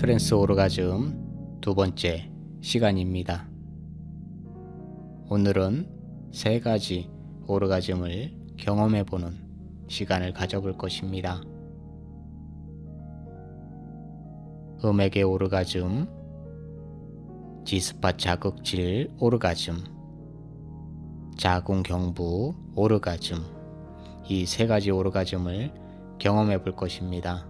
트랜스 오르가즘 두 번째 시간입니다. 오늘은 세 가지 오르가즘을 경험해보는 시간을 가져볼 것입니다. 음액의 오르가즘, 지스팟 자극질 오르가즘, 자궁경부 오르가즘, 이 세 가지 오르가즘을 경험해 볼 것입니다.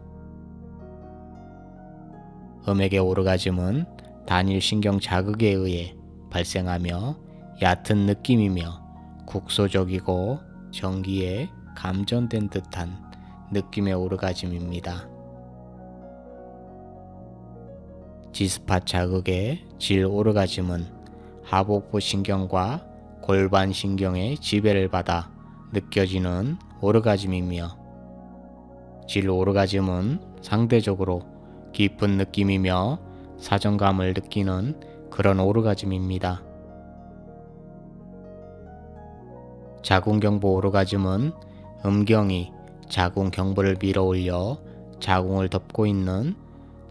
음액의 오르가즘은 단일 신경 자극에 의해 발생하며 얕은 느낌이며 국소적이고 전기에 감전된 듯한 느낌의 오르가즘입니다. 지스팟 자극의 질 오르가즘은 하복부 신경과 골반 신경의 지배를 받아 느껴지는 오르가즘이며, 질 오르가즘은 상대적으로 깊은 느낌이며 사정감을 느끼는 그런 오르가즘입니다. 자궁경부 오르가즘은 음경이 자궁경부를 밀어올려 자궁을 덮고 있는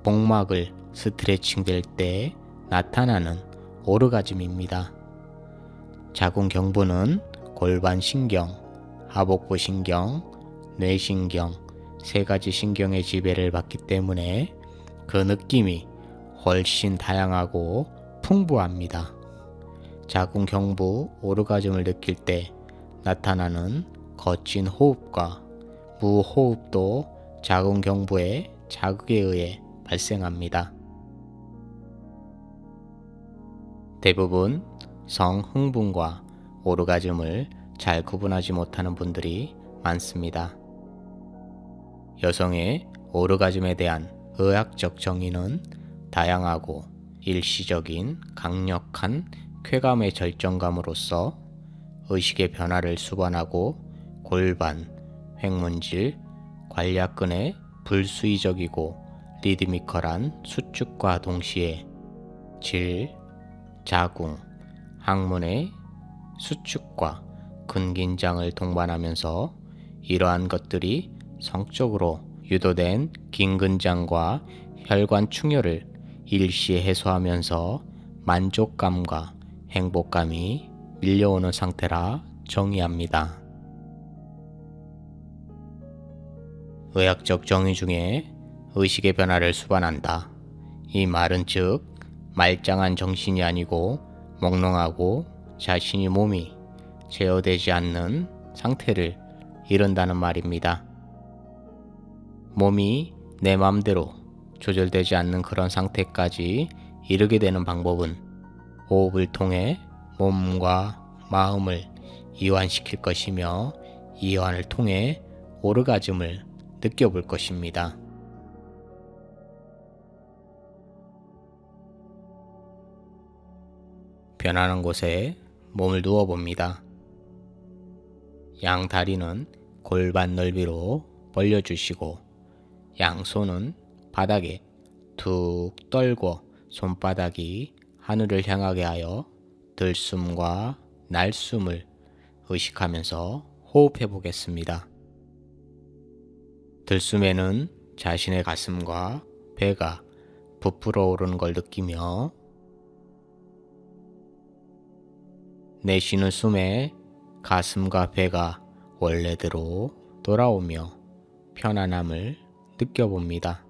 복막을 스트레칭 될 때 나타나는 오르가즘입니다. 자궁경부는 골반신경, 하복부 신경, 뇌신경 세 가지 신경의 지배를 받기 때문에 그 느낌이 훨씬 다양하고 풍부합니다. 자궁경부 오르가즘을 느낄 때 나타나는 거친 호흡과 무호흡도 자궁경부의 자극에 의해 발생합니다. 대부분 성흥분과 오르가즘을 잘 구분하지 못하는 분들이 많습니다. 여성의 오르가즘에 대한 의학적 정의는 다양하고 일시적인 강력한 쾌감의 절정감으로써 의식의 변화를 수반하고 골반, 횡문질, 관략근의 불수의적이고 리드미컬한 수축과 동시에 질, 자궁, 항문의 수축과 근긴장을 동반하면서 이러한 것들이 성적으로 유도된 긴근장과 혈관 충혈을 일시에 해소하면서 만족감과 행복감이 밀려오는 상태라 정의합니다. 의학적 정의 중에 의식의 변화를 수반한다, 이 말은 즉 말짱한 정신이 아니고 몽롱하고 자신이 몸이 제어되지 않는 상태를 이룬다는 말입니다. 몸이 내 맘대로 조절되지 않는 그런 상태까지 이르게 되는 방법은 호흡을 통해 몸과 마음을 이완시킬 것이며, 이완을 통해 오르가즘을 느껴볼 것입니다. 변하는 곳에 몸을 누워봅니다. 양 다리는 골반 넓이로 벌려주시고 양손은 바닥에 툭 떨고 손바닥이 하늘을 향하게 하여 들숨과 날숨을 의식하면서 호흡해 보겠습니다. 들숨에는 자신의 가슴과 배가 부풀어 오르는 걸 느끼며, 내쉬는 숨에 가슴과 배가 원래대로 돌아오며 편안함을 느껴봅니다.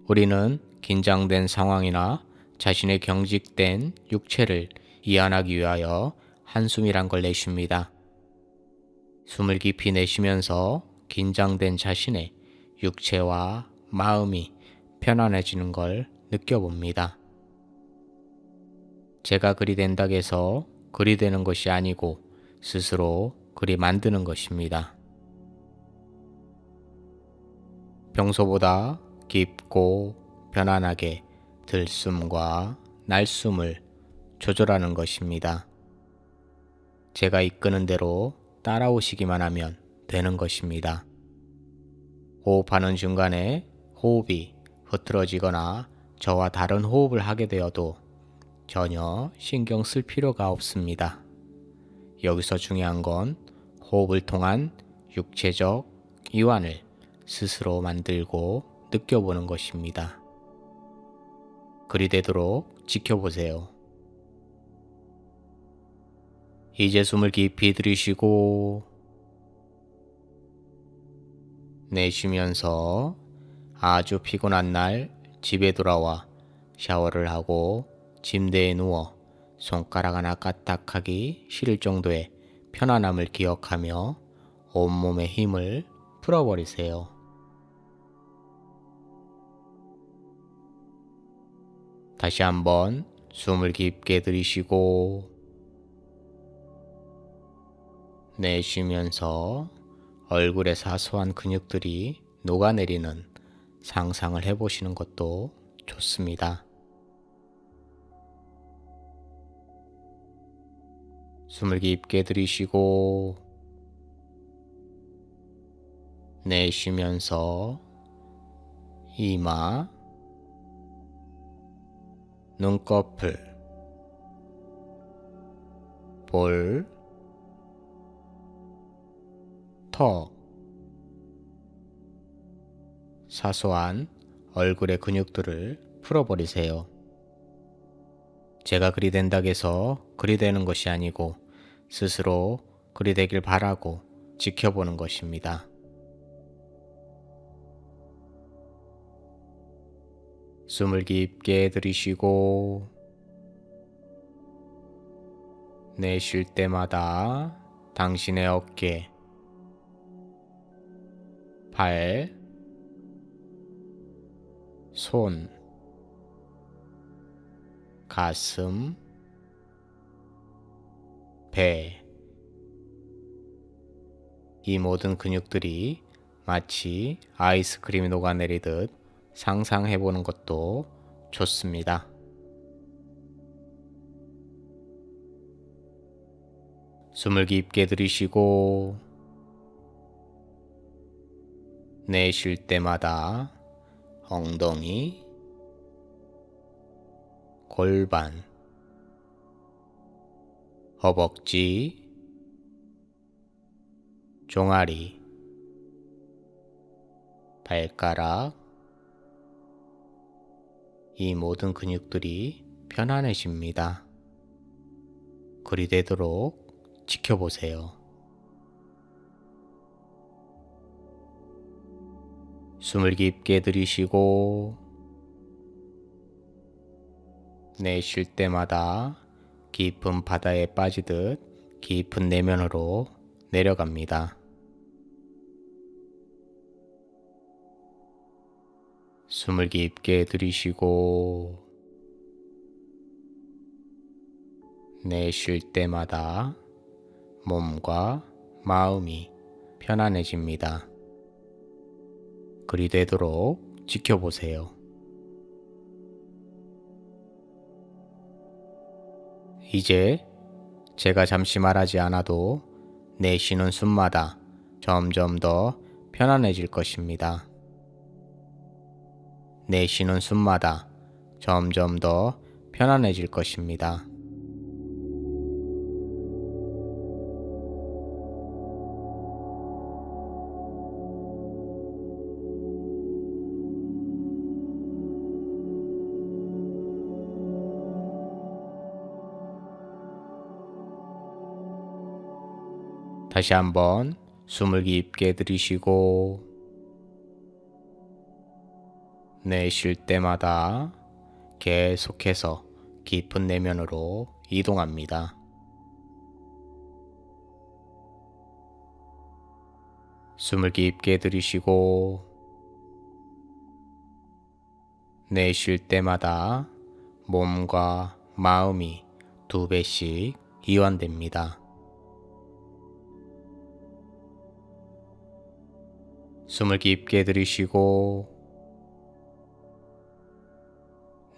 우리는 긴장된 상황이나 자신의 경직된 육체를 이완하기 위하여 한숨이란 걸 내쉽니다. 숨을 깊이 내쉬면서 긴장된 자신의 육체와 마음이 편안해지는 걸 느껴봅니다. 제가 그리 된다고 해서 그리 되는 것이 아니고 스스로 그리 만드는 것입니다. 평소보다 깊고 편안하게 들숨과 날숨을 조절하는 것입니다. 제가 이끄는 대로 따라오시기만 하면 되는 것입니다. 호흡하는 중간에 호흡이 흐트러지거나 저와 다른 호흡을 하게 되어도 전혀 신경 쓸 필요가 없습니다. 여기서 중요한 건 호흡을 통한 육체적 이완을 스스로 만들고 느껴보는 것입니다. 그리 되도록 지켜보세요. 이제 숨을 깊이 들이쉬고 내쉬면서 아주 피곤한 날 집에 돌아와 샤워를 하고 침대에 누워 손가락 하나 까딱하기 싫을 정도의 편안함을 기억하며 온몸의 힘을 풀어버리세요. 다시 한번 숨을 깊게 들이쉬고 내쉬면서 얼굴의 사소한 근육들이 녹아내리는 상상을 해보시는 것도 좋습니다. 숨을 깊게 들이쉬고 내쉬면서 이마, 눈꺼풀, 볼, 턱, 사소한 얼굴의 근육들을 풀어버리세요. 제가 그리 된다고 해서 그리 되는 것이 아니고 스스로 그리 되길 바라고 지켜보는 것입니다. 숨을 깊게 들이쉬고 내쉴 때마다 당신의 어깨, 발, 손, 가슴, 배, 이 모든 근육들이 마치 아이스크림이 녹아내리듯 상상해보는 것도 좋습니다. 숨을 깊게 들이쉬고 내쉴 때마다 엉덩이, 골반, 허벅지, 종아리, 발가락, 이 모든 근육들이 편안해집니다. 그리 되도록 지켜보세요. 숨을 깊게 들이쉬고 내쉴 때마다 깊은 바다에 빠지듯 깊은 내면으로 내려갑니다. 숨을 깊게 들이쉬고 내쉴 때마다 몸과 마음이 편안해집니다. 그리 되도록 지켜보세요. 이제 제가 잠시 말하지 않아도 내쉬는 숨마다 점점 더 편안해질 것입니다. 내쉬는 숨마다 점점 더 편안해질 것입니다. 다시 한번 숨을 깊게 들이쉬고 내쉴 때마다 계속해서 깊은 내면으로 이동합니다. 숨을 깊게 들이쉬고 내쉴 때마다 몸과 마음이 2배씩 이완됩니다. 숨을 깊게 들이쉬고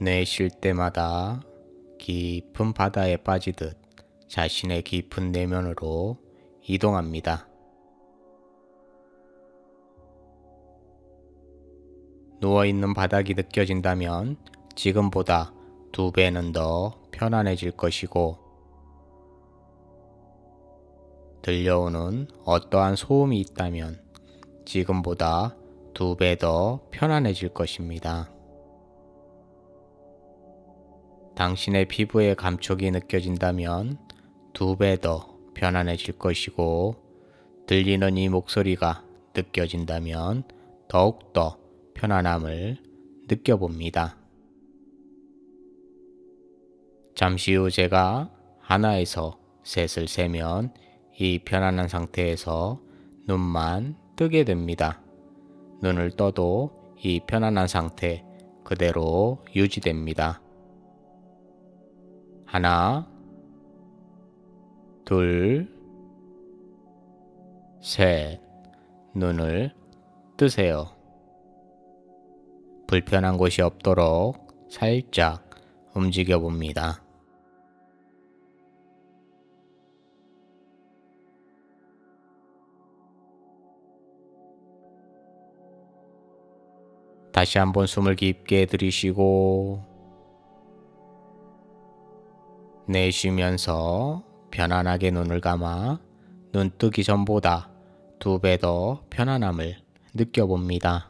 내쉴 때마다 깊은 바다에 빠지듯 자신의 깊은 내면으로 이동합니다. 누워있는 바닥이 느껴진다면 지금보다 2배는 더 편안해질 것이고, 들려오는 어떠한 소음이 있다면 지금보다 2배 더 편안해질 것입니다. 당신의 피부에 감촉이 느껴진다면 2배 더 편안해질 것이고, 들리는 이 목소리가 느껴진다면 더욱더 편안함을 느껴봅니다. 잠시 후 제가 하나에서 셋을 세면 이 편안한 상태에서 눈만 뜨게 됩니다. 눈을 떠도 이 편안한 상태 그대로 유지됩니다. 하나, 둘, 셋. 눈을 뜨세요. 불편한 곳이 없도록 살짝 움직여 봅니다. 다시 한번 숨을 깊게 들이쉬고 내쉬면서 편안하게 눈을 감아 눈 뜨기 전보다 2배 더 편안함을 느껴봅니다.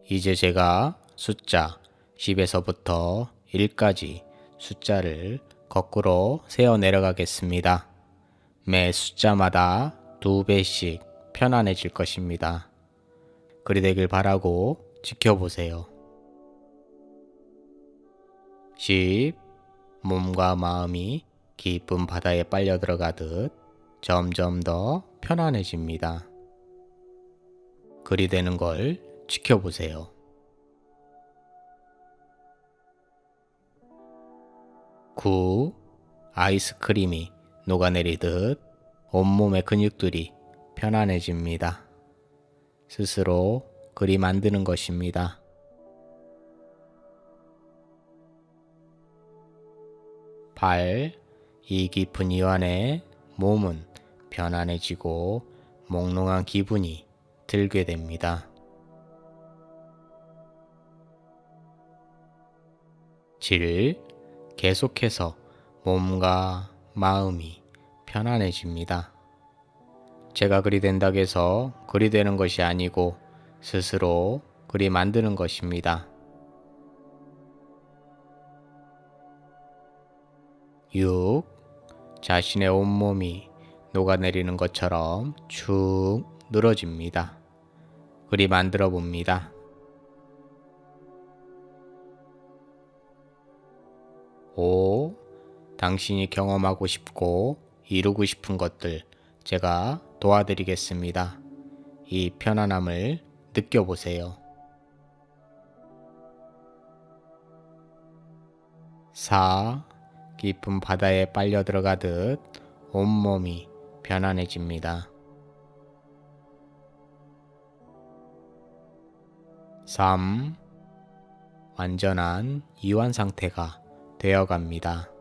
이제 제가 숫자 10에서부터 1까지 숫자를 거꾸로 세어 내려가겠습니다. 매 숫자마다 2배씩 편안해질 것입니다. 그리 되길 바라고 지켜보세요. 10. 몸과 마음이 깊은 바다에 빨려 들어가듯 점점 더 편안해집니다. 그리 되는 걸 지켜보세요. 9. 아이스크림이 녹아내리듯 온몸의 근육들이 편안해집니다. 스스로 그리 만드는 것입니다. 8. 이 깊은 이완에 몸은 편안해지고 몽롱한 기분이 들게 됩니다. 7. 계속해서 몸과 마음이 편안해집니다. 제가 그리 된다고 해서 그리 되는 것이 아니고 스스로 그리 만드는 것입니다. 6. 자신의 온몸이 녹아내리는 것처럼 축 늘어집니다. 그리 만들어 봅니다. 5. 당신이 경험하고 싶고 이루고 싶은 것들 제가 도와드리겠습니다. 이 편안함을 느껴보세요. 4. 깊은 바다에 빨려 들어가듯 온몸이 편안해집니다. 3. 완전한 이완 상태가 되어갑니다.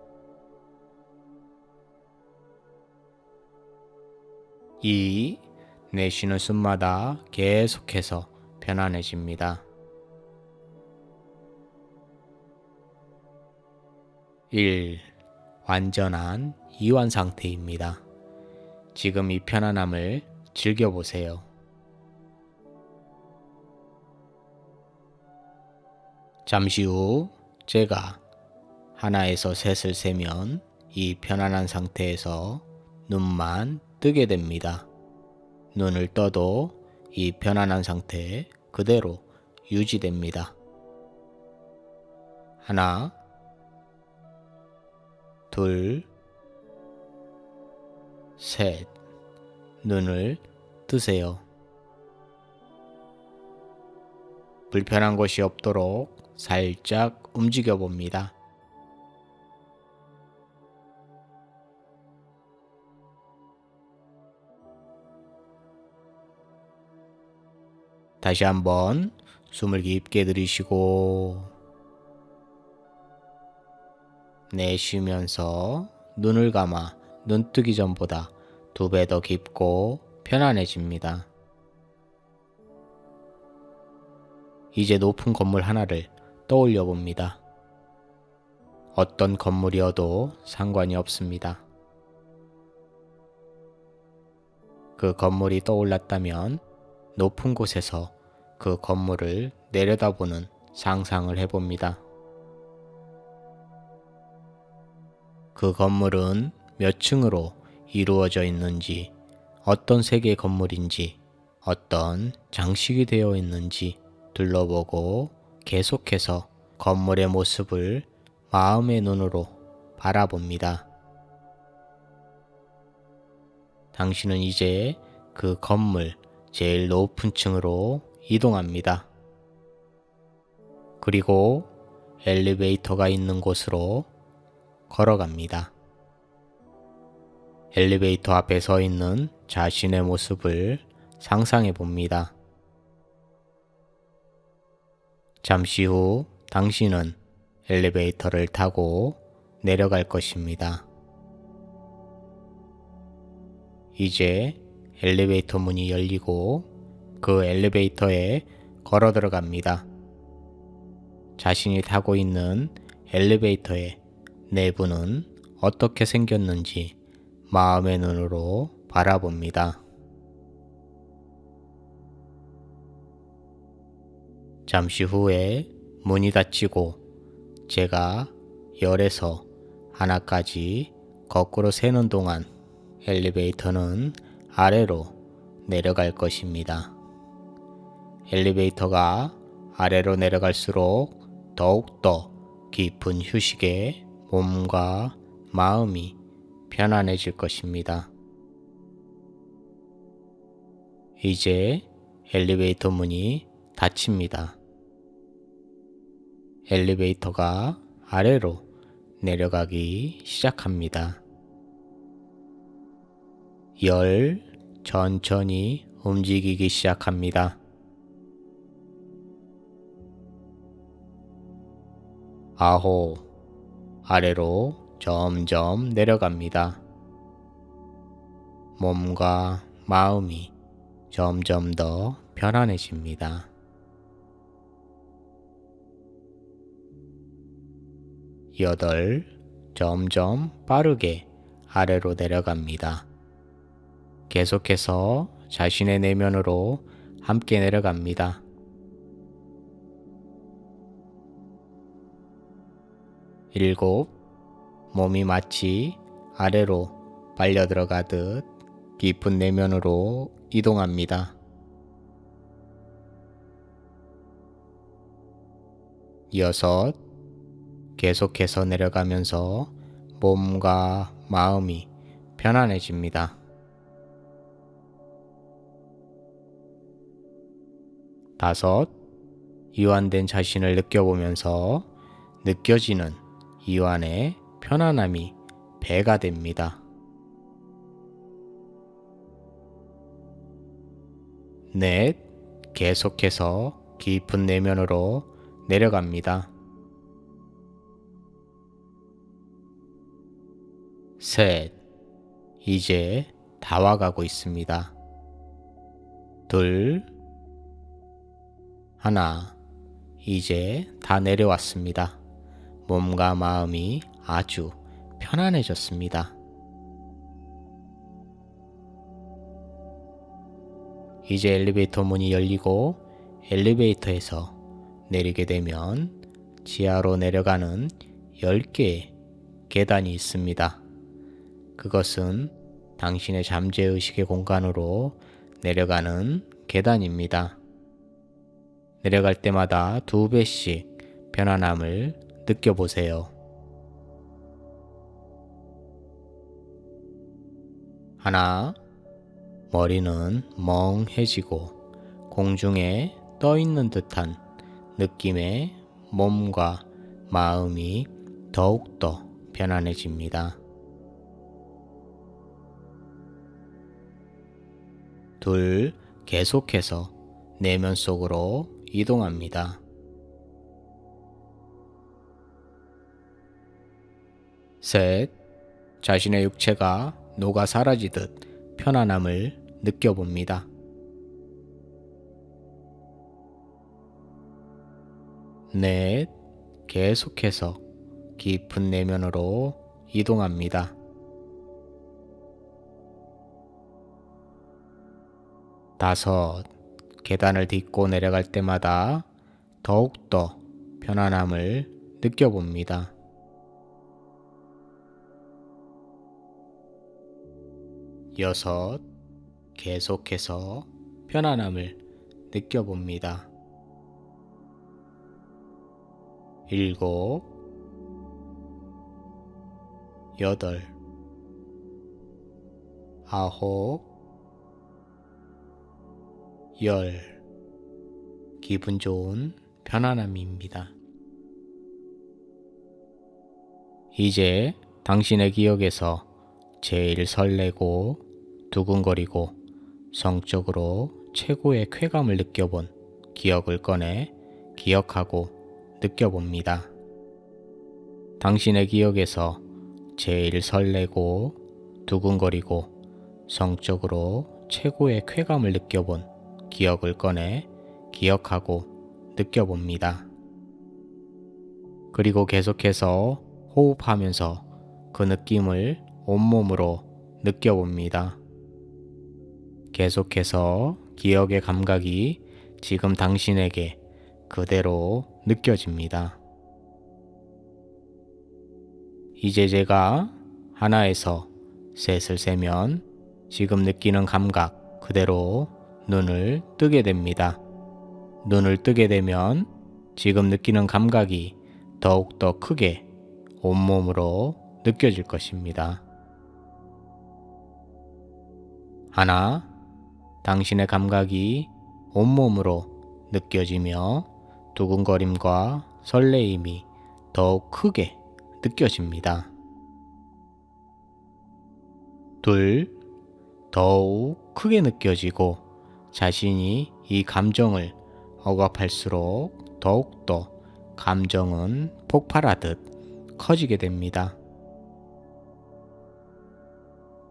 2. 내쉬는 숨마다 계속해서 편안해집니다. 1. 완전한 이완 상태입니다. 지금 이 편안함을 즐겨보세요. 잠시 후 제가 하나에서 셋을 세면 이 편안한 상태에서 눈만 뜨게 됩니다. 눈을 떠도 이 편안한 상태 그대로 유지됩니다. 하나, 둘, 셋. 눈을 뜨세요. 불편한 곳이 없도록 살짝 움직여 봅니다. 다시 한번 숨을 깊게 들이쉬고 내쉬면서 눈을 감아 눈 뜨기 전보다 2배 더 깊고 편안해집니다. 이제 높은 건물 하나를 떠올려 봅니다. 어떤 건물이어도 상관이 없습니다. 그 건물이 떠올랐다면 높은 곳에서 그 건물을 내려다보는 상상을 해봅니다. 그 건물은 몇 층으로 이루어져 있는지, 어떤 색의 건물인지, 어떤 장식이 되어 있는지 둘러보고 계속해서 건물의 모습을 마음의 눈으로 바라봅니다. 당신은 이제 그 건물 제일 높은 층으로 이동합니다. 그리고 엘리베이터가 있는 곳으로 걸어갑니다. 엘리베이터 앞에 서 있는 자신의 모습을 상상해 봅니다. 잠시 후 당신은 엘리베이터를 타고 내려갈 것입니다. 이제 엘리베이터 문이 열리고 그 엘리베이터에 걸어 들어갑니다. 자신이 타고 있는 엘리베이터의 내부는 어떻게 생겼는지 마음의 눈으로 바라봅니다. 잠시 후에 문이 닫히고 제가 0에서 하나까지 거꾸로 세는 동안 엘리베이터는 아래로 내려갈 것입니다. 엘리베이터가 아래로 내려갈수록 더욱더 깊은 휴식에 몸과 마음이 편안해질 것입니다. 이제 엘리베이터 문이 닫힙니다. 엘리베이터가 아래로 내려가기 시작합니다. 열 천천히 움직이기 시작합니다. 9 아래로 점점 내려갑니다. 몸과 마음이 점점 더 편안해집니다. 8 점점 빠르게 아래로 내려갑니다. 계속해서 자신의 내면으로 함께 내려갑니다. 7 몸이 마치 아래로 빨려 들어가듯 깊은 내면으로 이동합니다. 6 계속해서 내려가면서 몸과 마음이 편안해집니다. 5 이완된 자신을 느껴보면서 느껴지는 이완의 편안함이 배가 됩니다. 4 계속해서 깊은 내면으로 내려갑니다. 3 이제 다 와가고 있습니다. 2 1 이제 다 내려왔습니다. 몸과 마음이 아주 편안해졌습니다. 이제 엘리베이터 문이 열리고 엘리베이터에서 내리게 되면 지하로 내려가는 10개의 계단이 있습니다. 그것은 당신의 잠재의식의 공간으로 내려가는 계단입니다. 내려갈 때마다 2배씩 편안함을 느껴보세요. 1 머리는 멍해지고 공중에 떠 있는 듯한 느낌의 몸과 마음이 더욱더 편안해집니다. 2 계속해서 내면 속으로 이동합니다. 3 자신의 육체가 녹아 사라지듯 편안함을 느껴봅니다. 4 계속해서 깊은 내면으로 이동합니다. 5. 계단을 딛고 내려갈 때마다 더욱더 편안함을 느껴봅니다. 6. 계속해서 편안함을 느껴봅니다. 7. 8. 9. 10. 기분 좋은 편안함입니다. 이제 당신의 기억에서 제일 설레고 두근거리고 성적으로 최고의 쾌감을 느껴본 기억을 꺼내 기억하고 느껴봅니다. 당신의 기억에서 제일 설레고 두근거리고 성적으로 최고의 쾌감을 느껴본 기억을 꺼내 기억하고 느껴봅니다. 그리고 계속해서 호흡하면서 그 느낌을 온몸으로 느껴봅니다. 계속해서 기억의 감각이 지금 당신에게 그대로 느껴집니다. 이제 제가 하나에서 셋을 세면 지금 느끼는 감각 그대로 눈을 뜨게 됩니다. 눈을 뜨게 되면 지금 느끼는 감각이 더욱더 크게 온몸으로 느껴질 것입니다. 하나, 당신의 감각이 온몸으로 느껴지며 두근거림과 설레임이 더욱 크게 느껴집니다. 둘, 더욱 크게 느껴지고 자신이 이 감정을 억압할수록 더욱더 감정은 폭발하듯 커지게 됩니다.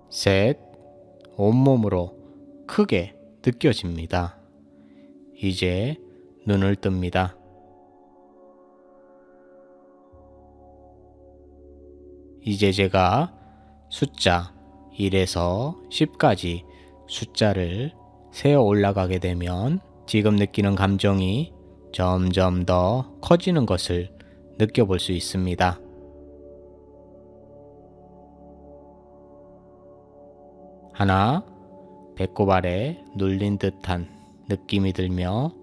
셋, 온몸으로 크게 느껴집니다. 이제 눈을 뜹니다. 이제 제가 숫자 1에서 10까지 숫자를 세어 올라가게 되면 지금 느끼는 감정이 점점 더 커지는 것을 느껴볼 수 있습니다. 하나, 배꼽 아래 눌린 듯한 느낌이 들며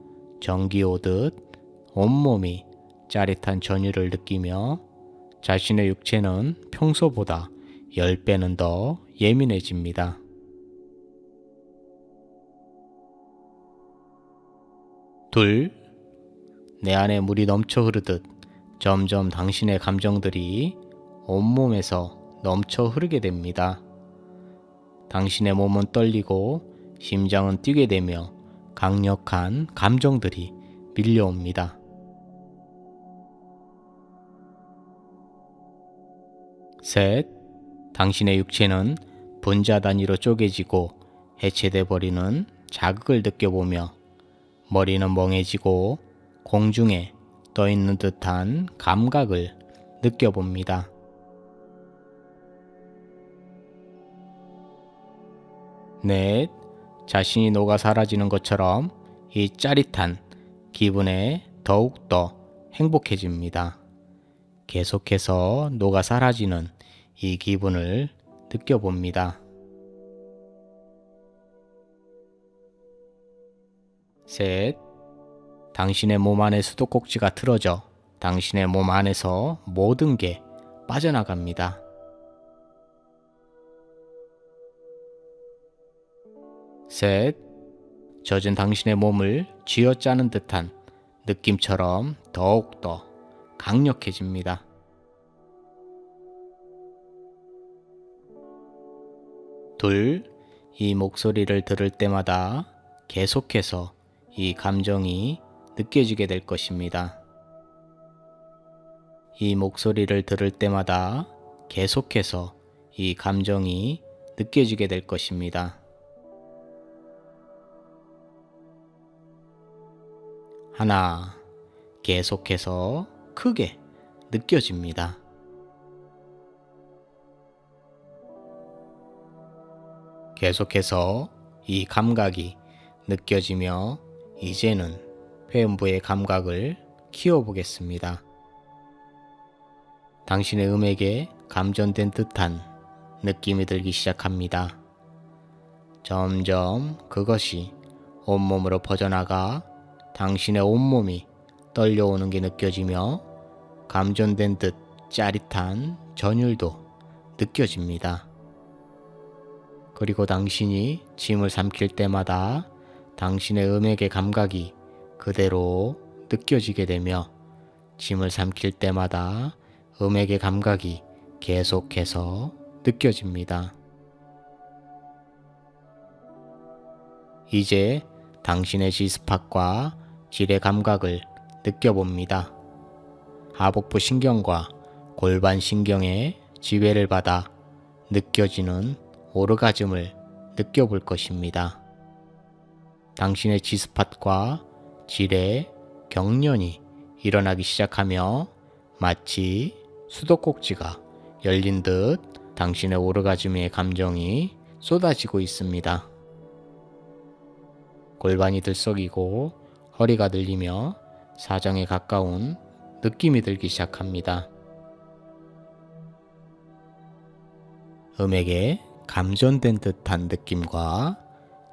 전기 오듯 온몸이 짜릿한 전율을 느끼며 자신의 육체는 평소보다 10배는 더 예민해집니다. 둘, 내 안에 물이 넘쳐 흐르듯 점점 당신의 감정들이 온몸에서 넘쳐 흐르게 됩니다. 당신의 몸은 떨리고 심장은 뛰게 되며 강력한 감정들이 밀려옵니다. 셋, 당신의 육체는 분자 단위로 쪼개지고 해체돼 버리는 자극을 느껴보며 머리는 멍해지고 공중에 떠 있는 듯한 감각을 느껴봅니다. 넷, 자신이 녹아 사라지는 것처럼 이 짜릿한 기분에 더욱더 행복해집니다. 계속해서 녹아 사라지는 이 기분을 느껴봅니다. 셋, 당신의 몸 안의 수도꼭지가 틀어져 당신의 몸 안에서 모든 게 빠져나갑니다. 셋, 젖은 당신의 몸을 쥐어짜는 듯한 느낌처럼 더욱더 강력해집니다. 둘, 이 목소리를 들을 때마다 계속해서 이 감정이 느껴지게 될 것입니다. 이 목소리를 들을 때마다 계속해서 이 감정이 느껴지게 될 것입니다. 하나, 계속해서 크게 느껴집니다. 계속해서 이 감각이 느껴지며 이제는 회음부의 감각을 키워보겠습니다. 당신의 음액에 감전된 듯한 느낌이 들기 시작합니다. 점점 그것이 온몸으로 퍼져나가 당신의 온몸이 떨려오는 게 느껴지며 감전된 듯 짜릿한 전율도 느껴집니다. 그리고 당신이 침을 삼킬 때마다 당신의 음액의 감각이 그대로 느껴지게 되며 침을 삼킬 때마다 음액의 감각이 계속해서 느껴집니다. 이제 당신의 G스팟과 질의 감각을 느껴봅니다. 하복부 신경과 골반 신경의 지배를 받아 느껴지는 오르가즘을 느껴볼 것입니다. 당신의 G스팟과 질의 경련이 일어나기 시작하며 마치 수도꼭지가 열린 듯 당신의 오르가즘의 감정이 쏟아지고 있습니다. 골반이 들썩이고 허리가 들리며 사정에 가까운 느낌이 들기 시작합니다. 음액에 감전된 듯한 느낌과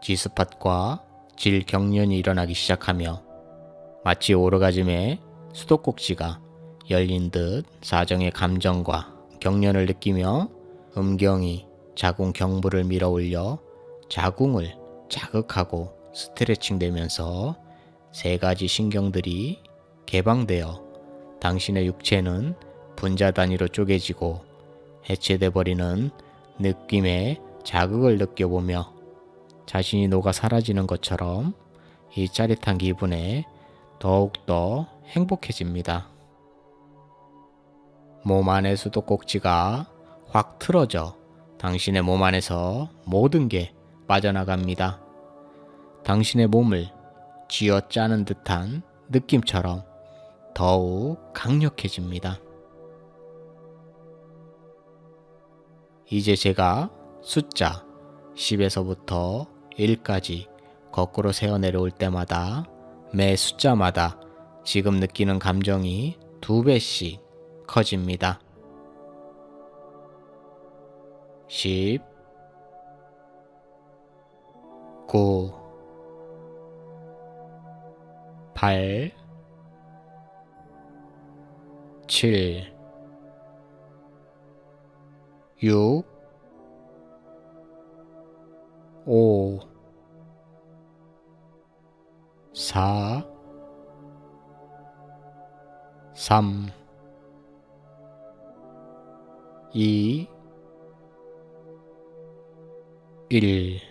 G스팟과 질 경련이 일어나기 시작하며 마치 오르가즘의 수도꼭지가 열린 듯 사정의 감정과 경련을 느끼며 음경이 자궁 경부를 밀어 올려 자궁을 자극하고 스트레칭 되면서 세 가지 신경들이 개방되어 당신의 육체는 분자 단위로 쪼개지고 해체돼 버리는 느낌의 자극을 느껴보며 자신이 녹아 사라지는 것처럼 이 짜릿한 기분에 더욱더 행복해집니다. 몸 안의 수도꼭지가 확 틀어져 당신의 몸 안에서 모든 게 빠져나갑니다. 당신의 몸을 쥐어짜는 듯한 느낌처럼 더욱 강력해집니다. 이제 제가 숫자 10에서부터 1까지 거꾸로 세어 내려올 때마다 매 숫자마다 지금 느끼는 감정이 2배씩 커집니다. 10, 9, 8, 7, 6, 5, 4, 3, 2, 1.